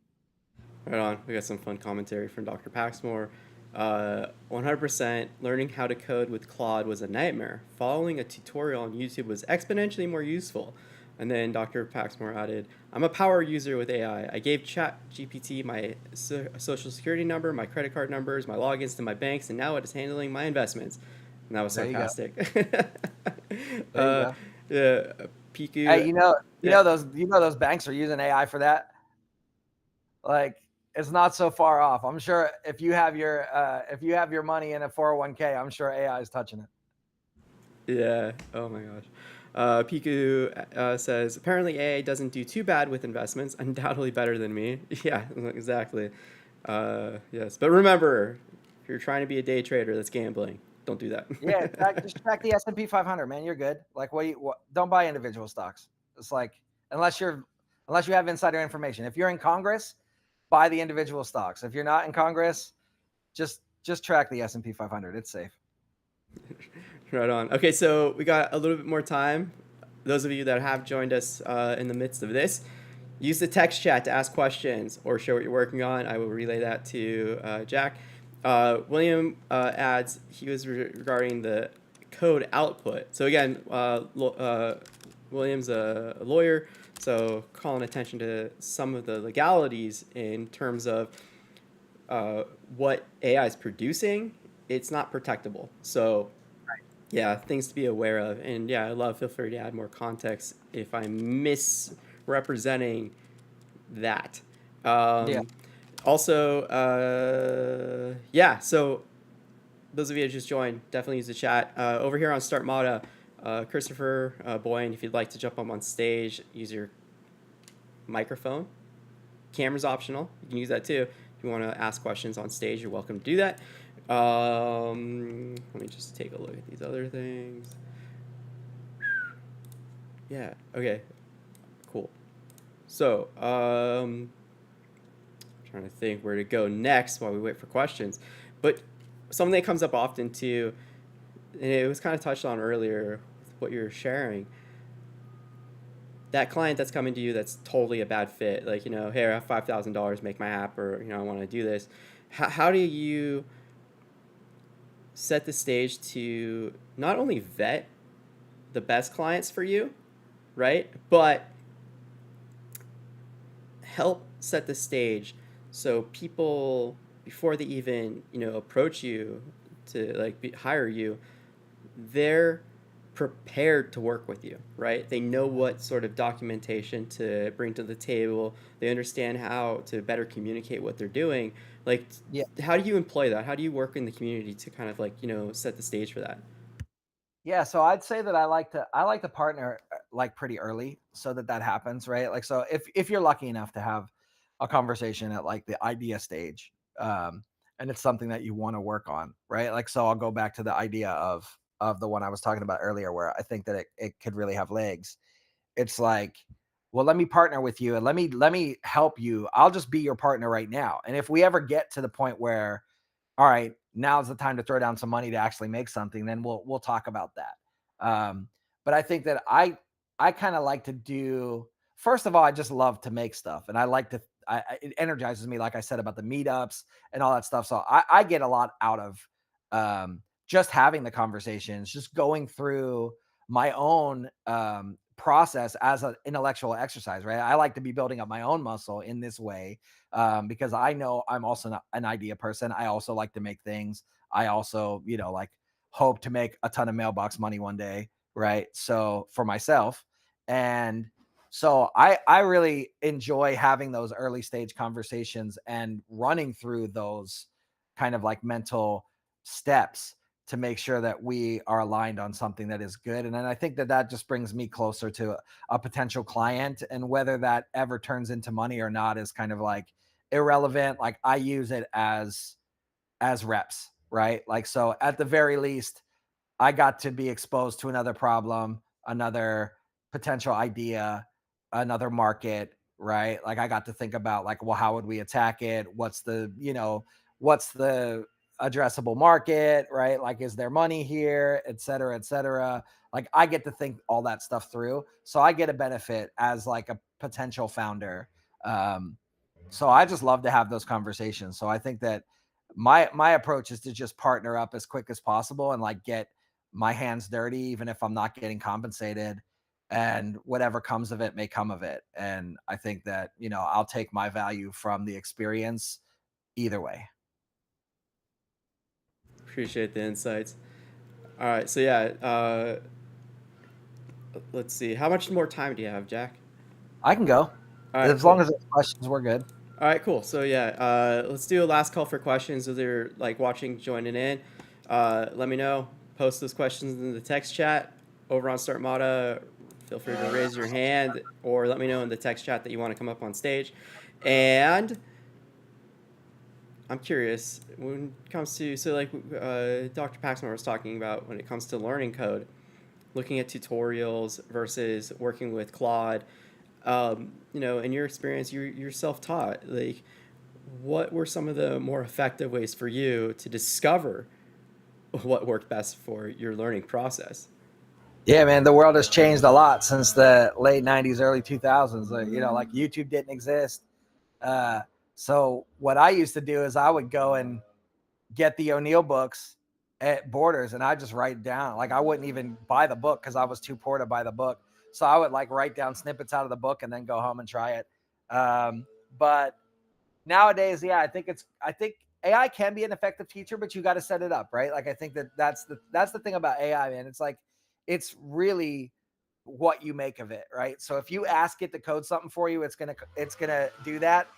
Right on. We got some fun commentary from Dr. Paxmore. 100% learning how to code with Claude was a nightmare. Following a tutorial on YouTube was exponentially more useful. And then Dr. Paxmore added, I'm a power user with AI. I gave ChatGPT my social security number, my credit card numbers, my logins to my banks, and now it is handling my investments. And that was There you go. sarcastic. There you uh, go. yeah, Hey, Piku. you Yeah, know those banks are using AI for that. Like, it's not so far off. I'm sure if you have your money in a 401k, I'm sure AI is touching it. yeah. Oh my gosh. Piku says, apparently AA doesn't do too bad with investments, undoubtedly better than me. Yeah, exactly. Yes. But remember, if you're trying to be a day trader that's gambling, don't do Yeah, that. just track the S&P 500, man. You're good. Like, don't buy individual stocks. It's like, unless you have insider information. If you're in Congress, buy the individual stocks. If you're not in Congress, just track the S&P 500. It's safe. Right on. Okay, so we got a little bit more time. Those of you that have joined us in the midst of this, use the text chat to ask questions or share what you're working on. I will relay that to Jack. William adds he was regarding the code output. So again, William's a lawyer, so calling attention to some of the legalities in terms of what AI is producing. It's not protectable. So yeah, things to be aware of. And yeah, I love, feel free to add more context if I'm misrepresenting that. Yeah. Also, yeah, so those of you that just joined, definitely use the chat. Over here on Start Mata, Christopher Boyne, if you'd like to jump up on stage, use your microphone. Camera's optional. You can use that too. If you want to ask questions on stage, you're welcome to do that. Let me just take a look at these other things. Yeah, okay, cool. So, trying to think where to go next while we wait for questions. But something that comes up often too, and it was kind of touched on earlier with what you're sharing, that client that's coming to you that's totally a bad fit, like, hey, I have $5,000, make my app, or, I want to do this. How do you set the stage to not only vet the best clients for you, right? But help set the stage so people before they even approach you to like hire you, they're prepared to work with you, right? They know what sort of documentation to bring to the table. They understand how to better communicate what they're doing. Like, Yeah. how do you employ that? How do you work in the community to kind of like, set the stage for that? Yeah, so I'd say that I like to partner like pretty early so that that happens, right? Like so if you're lucky enough to have a conversation at like the idea stage, and it's something that you want to work on, right? Like so I'll go back to the idea of the one I was talking about earlier where I think that it could really have legs. It's like, well, let me partner with you and let me help you. I'll just be your partner right now. And if we ever get to the point where all right, now's the time to throw down some money to actually make something, then we'll talk about that. But I think that I kind of like to do first of all, I just love to make stuff and I like to it energizes me, like I said about the meetups and all that stuff. So I get a lot out of just having the conversations, just going through my own process as an intellectual exercise, right? I like to be building up my own muscle in this way because I know I'm also an idea person. I also like to make things. I also, like hope to make a ton of mailbox money one day, right? So for myself, and so I really enjoy having those early stage conversations and running through those kind of like mental steps to make sure that we are aligned on something that is good. And then I think that that just brings me closer to a potential client, and whether that ever turns into money or not is kind of like irrelevant. Like I use it as reps, right? Like so at the very least I got to be exposed to another problem, another potential idea, another market, right? Like I got to think about like, well, how would we attack it? What's the addressable market, right? Like, is there money here, et cetera, et cetera. Like I get to think all that stuff through. So I get a benefit as like a potential founder. Um, so I just love to have those conversations. So I think that my approach is to just partner up as quick as possible and like get my hands dirty, even if I'm not getting compensated. And whatever comes of it may come of it. And I think that, I'll take my value from the experience either way. Appreciate the insights. All right, so yeah, let's see. How much more time do you have, Jack? I can go. All right, As long cool. as there's questions, we're good. All right, cool. So yeah, let's do a last call for questions. If they're like watching, joining in, let me know. Post those questions in the text chat over on Startmata. Feel free to raise your hand or let me know in the text chat that you want to come up on stage. And I'm curious when it comes to Dr. Paxman was talking about when it comes to learning code, looking at tutorials versus working with Claude. In your experience, you're self-taught. Like, what were some of the more effective ways for you to discover what worked best for your learning process? Yeah, man, the world has changed a lot since the late 90s, early 2000s. Like, like YouTube didn't exist. Uh, so what I used to do is I would go and get the O'Neill books at Borders and I just write down. Like I wouldn't even buy the book because I was too poor to buy the book. So I would like write down snippets out of the book and then go home and try it. But nowadays, yeah, I think AI can be an effective teacher, but you got to set it up, right? Like I think that that's the thing about AI, man. It's like it's really what you make of it, right? So if you ask it to code something for you, it's gonna do that.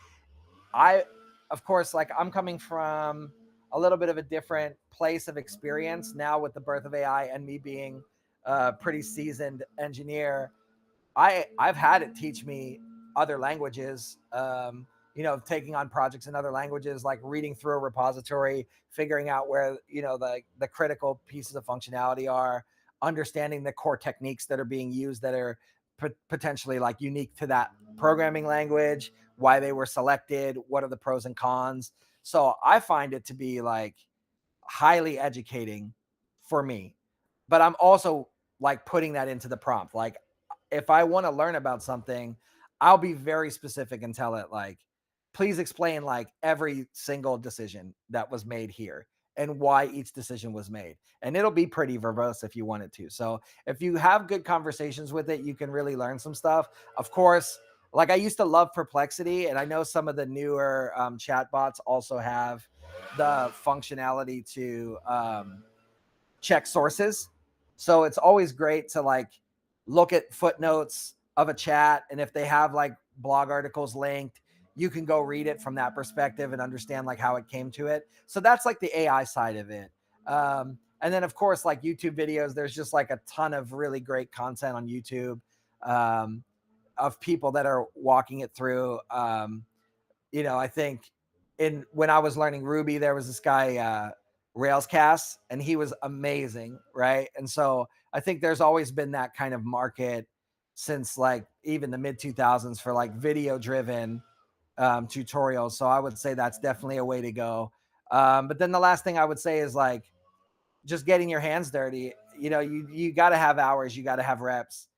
I, of course, like I'm coming from a little bit of a different place of experience now with the birth of AI and me being a pretty seasoned engineer. I've had it teach me other languages. Taking on projects in other languages, like reading through a repository, figuring out where the critical pieces of functionality are, understanding the core techniques that are being used that are potentially like unique to that programming language, why they were selected, what are the pros and cons. So I find it to be like highly educating for me. But I'm also like putting that into the prompt. Like if I want to learn about something, I'll be very specific and tell it like, please explain like every single decision that was made here and why each decision was made. And it'll be pretty verbose if you want it to. So if you have good conversations with it, you can really learn some stuff. Of course, like I used to love Perplexity, and I know some of the newer chatbots also have the functionality to check sources. So it's always great to like look at footnotes of a chat, and if they have like blog articles linked, you can go read it from that perspective and understand like how it came to it. So that's like the AI side of it. And then of course like YouTube videos, there's just like a ton of really great content on YouTube, um, of people that are walking it through. I think in when I was learning Ruby, there was this guy, Railscast, and he was amazing, right? And so I think there's always been that kind of market since like even the mid 2000s for like video driven tutorials. So I would say that's definitely a way to go. But then the last thing I would say is like just getting your hands dirty. You got to have hours, you got to have reps.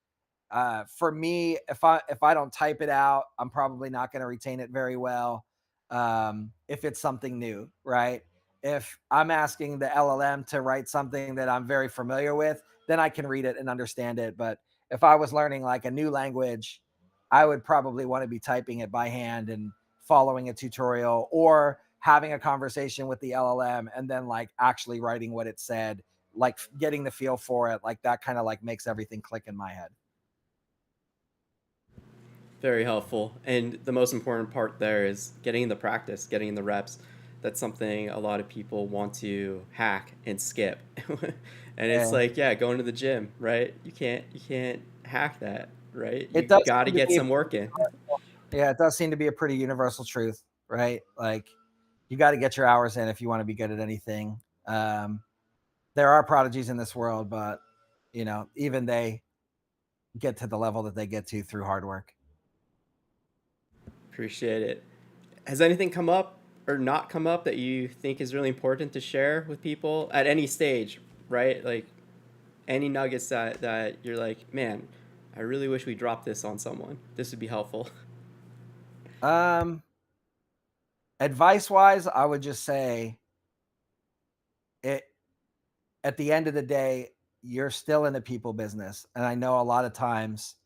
For me, if I don't type it out, I'm probably not going to retain it very well. If it's something new, right? If I'm asking the LLM to write something that I'm very familiar with, then I can read it and understand it. But if I was learning like a new language, I would probably want to be typing it by hand and following a tutorial, or having a conversation with the LLM and then like actually writing what it said, like getting the feel for it. Like that kind of like makes everything click in my head. Very helpful. And the most important part there is getting the practice, getting the reps. That's something a lot of people want to hack and skip. And it's Yeah. like, yeah, going to the gym, right? You can't hack that, right? It You does got to seem to get be some work in. Yeah, it does seem to be a pretty universal truth, right? Like you got to get your hours in if you want to be good at anything. Um, there are prodigies in this world, but even they get to the level that they get to through hard work. Appreciate it. Has anything come up or not come up that you think is really important to share with people at any stage, right? Like any nuggets that you're like, man, I really wish we dropped this on someone. This would be helpful. Um, Advice wise, I would just say it at the end of the day, you're still in the people business. And I know a lot of times,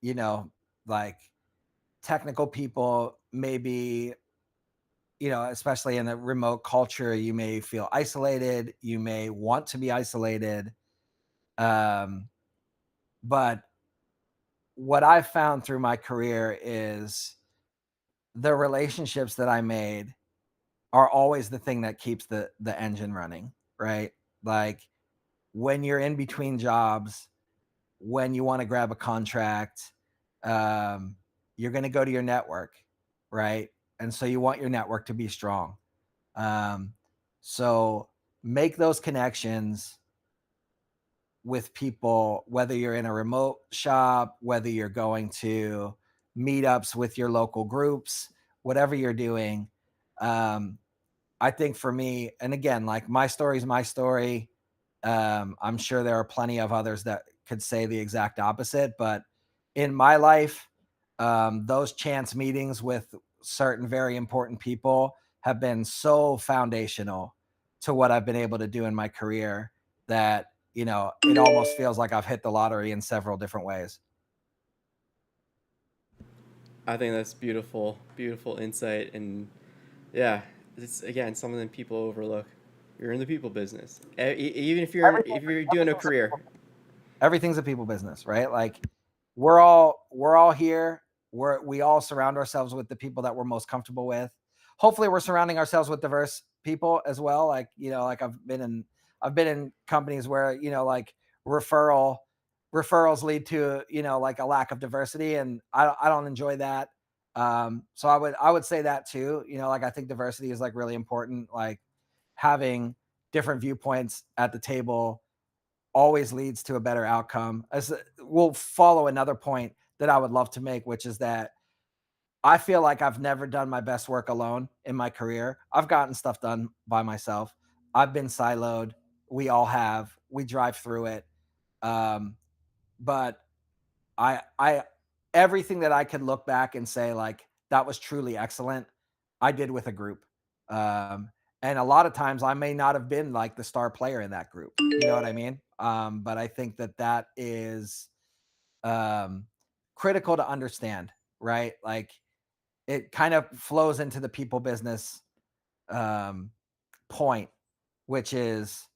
you know, like technical people maybe, especially in a remote culture, you may feel isolated, you may want to be isolated. Um, but what I've found through my career is the relationships that I made are always the thing that keeps the engine running, right? Like when you're in between jobs, when you want to grab a contract, um, you're going to go to your network, right? And so you want your network to be strong. Um, so make those connections with people, whether you're in a remote shop, whether you're going to meetups with your local groups, whatever you're doing. Um, I think for me, and again, like my story is my story. I'm sure there are plenty of others that could say the exact opposite, but in my life, those chance meetings with certain very important people have been so foundational to what I've been able to do in my career that, it almost feels like I've hit the lottery in several different ways. I think that's beautiful, beautiful insight, and yeah, it's again something that people overlook. You're in the people business, even Everything, if you're doing a everything's career. everything's a people business, right? Like we're all here. We all surround ourselves with the people that we're most comfortable with. Hopefully we're surrounding ourselves with diverse people as well. Like, like I've been in companies where, like referral referrals lead to, like a lack of diversity, and I don't enjoy that. So I would say that too. Like I think diversity is like really important. Like having different viewpoints at the table always leads to a better outcome. As we'll follow another point that I would love to make, which is that I feel like I've never done my best work alone in my career. I've gotten stuff done by myself. I've been siloed. We all have. We drive through it. Um, but I everything that I could look back and say like that was truly excellent, I did with a group. Um, and a lot of times I may not have been like the star player in that group. You know what I mean? But I think that is um, critical to understand. right? Like it kind of flows into the people business um, point, which is,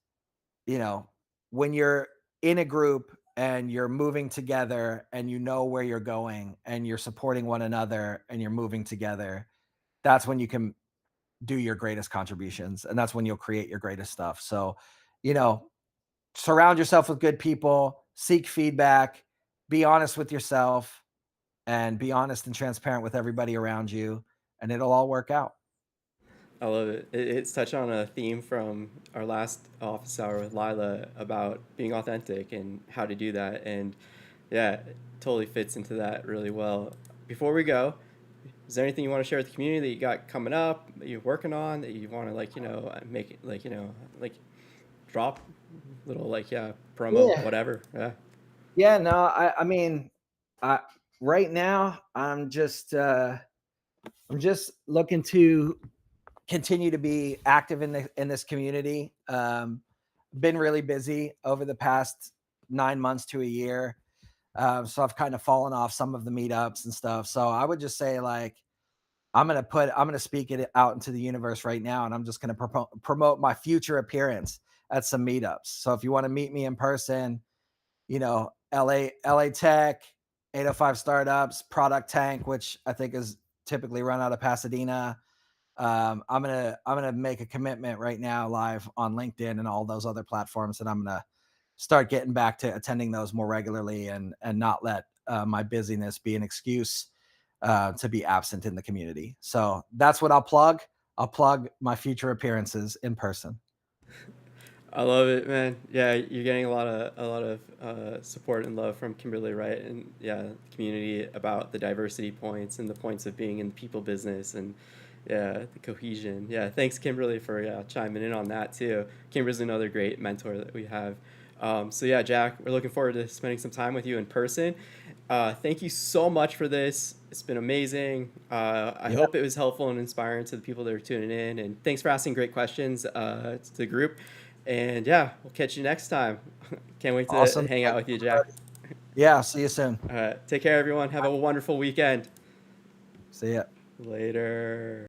you know, when you're in a group and you're moving together and you know where you're going and you're supporting one another and you're moving together, that's when you can do your greatest contributions and that's when you'll create your greatest stuff. So, you know, surround yourself with good people, seek feedback, be honest with yourself, and be honest and transparent with everybody around you, and it'll all work out. I love it. It's touched on a theme from our last office hour with Lila about being authentic and how to do that. And yeah, it totally fits into that really well. Before we go, is there anything you want to share with the community that you got coming up, that you're working on, that you want to like, make it like, like drop little like, yeah, promo, Yeah. whatever. Yeah. Yeah, no, I mean, I right now I'm just looking to continue to be active in this community. Been really busy over the past 9 months to a year. So I've kind of fallen off some of the meetups and stuff. So I would just say like I'm gonna speak it out into the universe right now, and I'm just gonna promote my future appearance at some meetups. So if you want to meet me in person, you know, LA Tech, 805 Startups, Product Tank, which I think is typically run out of Pasadena. I'm gonna make a commitment right now live on LinkedIn and all those other platforms, and I'm gonna start getting back to attending those more regularly and not let my busyness be an excuse to be absent in the community. So that's what I'll plug. I'll plug my future appearances in person. I love it, man. Yeah, you're getting a lot of support and love from Kimberly Wright, and yeah, community about the diversity points and the points of being in the people business, and yeah, the cohesion. Yeah, thanks Kimberly for chiming in on that too. Kimberly's another great mentor that we have. So yeah, Jack, we're looking forward to spending some time with you in person. Thank you so much for this. It's been amazing. I Yeah. hope it was helpful and inspiring to the people that are tuning in. And thanks for asking great questions to the group. And yeah, we'll catch you next time. Can't wait to Awesome. hang out Thanks, with you, Jack. everybody. Yeah. See you soon. Take care, everyone. Have a wonderful weekend. See ya. Later.